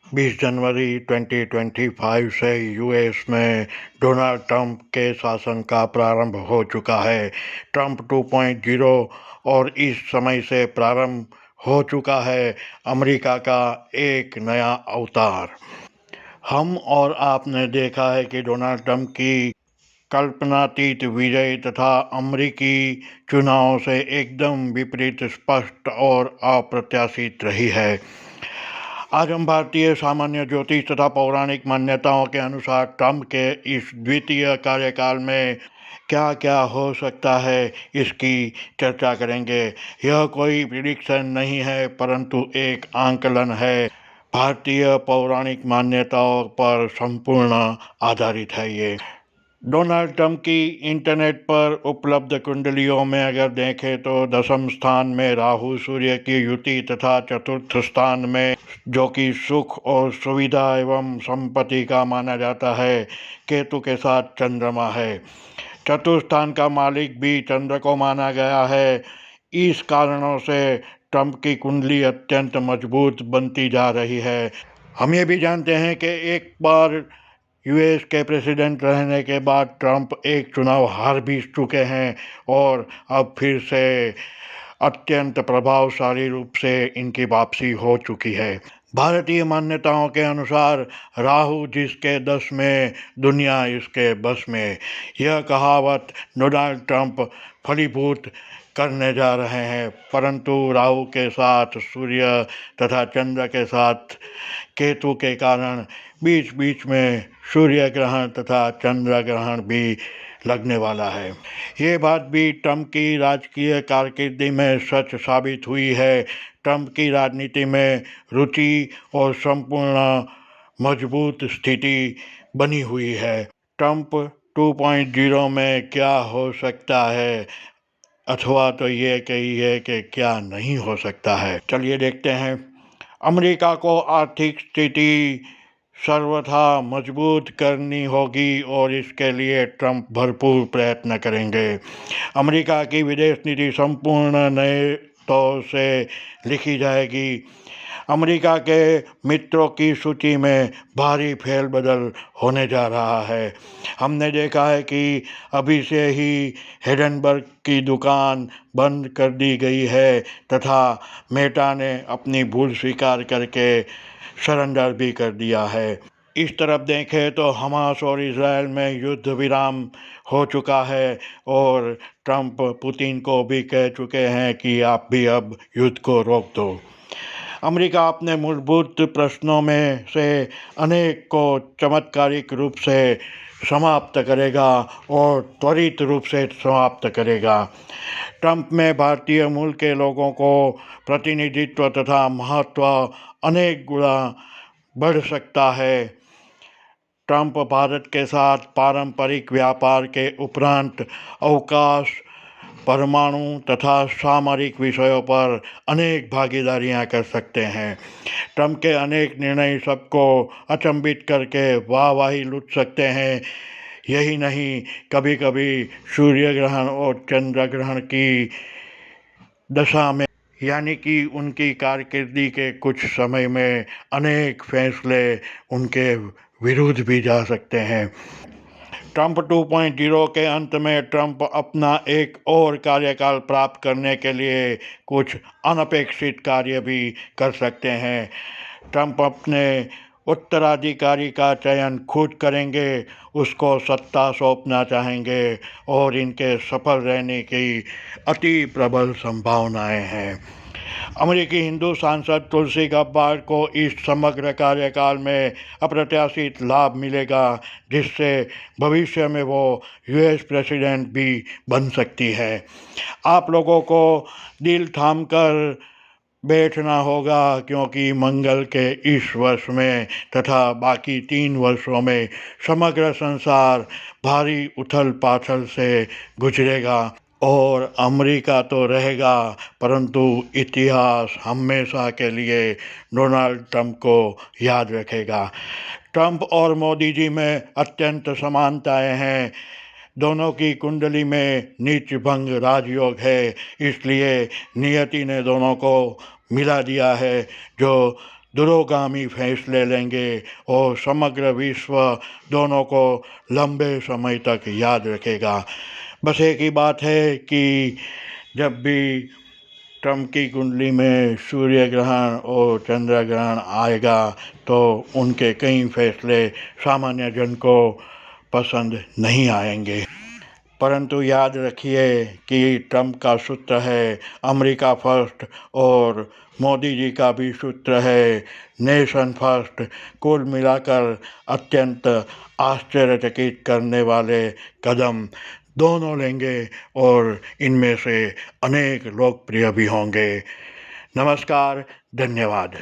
20 जनवरी 2025 से यूएस में Donald Trump के शासन का प्रारंभ हो चुका है। ट्रंप 2.0 और इस समय से प्रारंभ हो चुका है अमेरिका का एक नया अवतार। हम और आपने देखा है कि डोनाल्ड ट्रंप की कल्पनातीत विजय तथा अमेरिकी चुनाव से एकदम विपरीत स्पष्ट और अप्रत्याशित रही है। आज हम भारतीय सामान्य ज्योतिष तथा पौराणिक मान्यताओं के अनुसार ट्रंप के इस द्वितीय कार्यकाल में क्या क्या हो सकता है इसकी चर्चा करेंगे। यह कोई प्रिडिक्शन नहीं है परंतु एक आंकलन है। भारतीय पौराणिक मान्यताओं पर संपूर्ण आधारित है ये। डोनाल्ड ट्रंप की इंटरनेट पर उपलब्ध कुंडलियों में अगर देखें तो दसम स्थान में राहु सूर्य की युति तथा चतुर्थ स्थान में, जो कि सुख और सुविधा एवं संपत्ति का माना जाता है, केतु के साथ चंद्रमा है। चतुर्थ स्थान का मालिक भी चंद्र को माना गया है। इस कारणों से ट्रंप की कुंडली अत्यंत मजबूत बनती जा रही है। हम ये भी जानते हैं कि एक बार यूएस के प्रेसिडेंट रहने के बाद ट्रंप एक चुनाव हार भी चुके हैं और अब फिर से अत्यंत प्रभावशाली रूप से इनकी वापसी हो चुकी है। भारतीय मान्यताओं के अनुसार राहु जिसके दस में, दुनिया इसके बस में। यह कहावत डोनाल्ड ट्रंप फलीभूत करने जा रहे हैं, परंतु राहु के साथ सूर्य तथा चंद्र के साथ केतु के कारण बीच बीच में सूर्य ग्रहण तथा चंद्र ग्रहण भी लगने वाला है। ये बात भी ट्रंप की राजकीय कारकिर्दी में सच साबित हुई है। ट्रंप की राजनीति में रुचि और संपूर्ण मजबूत स्थिति बनी हुई है। ट्रंप 2.0 में क्या हो सकता है, अथवा तो ये कहिए कि क्या नहीं हो सकता है। चलिए देखते हैं। अमेरिका को आर्थिक स्थिति सर्वथा मजबूत करनी होगी और इसके लिए ट्रंप भरपूर प्रयत्न करेंगे। अमेरिका की विदेश नीति संपूर्ण नए तौर से लिखी जाएगी। अमेरिका के मित्रों की सूची में भारी फेरबदल होने जा रहा है। हमने देखा है कि अभी से ही हिडेनबर्ग की दुकान बंद कर दी गई है तथा मेटा ने अपनी भूल स्वीकार करके सरेंडर भी कर दिया है। इस तरफ देखें तो हमास और इजराइल में युद्ध विराम हो चुका है और ट्रंप पुतिन को भी कह चुके हैं कि आप भी अब युद्ध को रोक दो। अमेरिका अपने मूलभूत प्रश्नों में से अनेक को चमत्कारिक रूप से समाप्त करेगा और त्वरित रूप से समाप्त करेगा। ट्रंप में भारतीय मूल के लोगों को प्रतिनिधित्व तथा महत्व अनेक गुना बढ़ सकता है। ट्रंप भारत के साथ पारंपरिक व्यापार के उपरांत अवकाश, परमाणु तथा सामरिक विषयों पर अनेक भागीदारियां कर सकते हैं। ट्रंप के अनेक निर्णय सबको अचंभित करके वाहवाही लूट सकते हैं। यही नहीं, कभी कभी सूर्य ग्रहण और चंद्र ग्रहण की दशा में, यानी कि उनकी कारकिर्दी के कुछ समय में अनेक फैसले उनके विरुद्ध भी जा सकते हैं। ट्रंप 2.0 के अंत में ट्रंप अपना एक और कार्यकाल प्राप्त करने के लिए कुछ अनपेक्षित कार्य भी कर सकते हैं। ट्रंप अपने उत्तराधिकारी का चयन खुद करेंगे, उसको सत्ता सौंपना चाहेंगे और इनके सफल रहने की अति प्रबल संभावनाएं हैं। अमेरिकी हिंदू सांसद तुलसी गब्बार्ड को इस समग्र कार्यकाल में अप्रत्याशित लाभ मिलेगा, जिससे भविष्य में वो यूएस प्रेसिडेंट भी बन सकती है। आप लोगों को दिल थाम कर बैठना होगा, क्योंकि मंगल के इस वर्ष में तथा बाकी 3 वर्षों में समग्र संसार भारी उथल पाथल से गुजरेगा और अमेरिका तो रहेगा, परंतु इतिहास हमेशा के लिए डोनाल्ड ट्रंप को याद रखेगा। ट्रंप और मोदी जी में अत्यंत समानताएं हैं। दोनों की कुंडली में नीच भंग राजयोग है, इसलिए नियति ने दोनों को मिला दिया है, जो दूरगामी फैसले लेंगे और समग्र विश्व दोनों को लंबे समय तक याद रखेगा। बस एक ही बात है कि जब भी ट्रंप की कुंडली में सूर्य ग्रहण और चंद्र ग्रहण आएगा तो उनके कई फैसले सामान्य जन को पसंद नहीं आएंगे। परंतु याद रखिए कि ट्रंप का सूत्र है अमेरिका फर्स्ट और मोदी जी का भी सूत्र है नेशन फर्स्ट। कुल मिलाकर अत्यंत आश्चर्यचकित करने वाले कदम दोनों लेंगे और इनमें से अनेक लोकप्रिय भी होंगे। नमस्कार, धन्यवाद।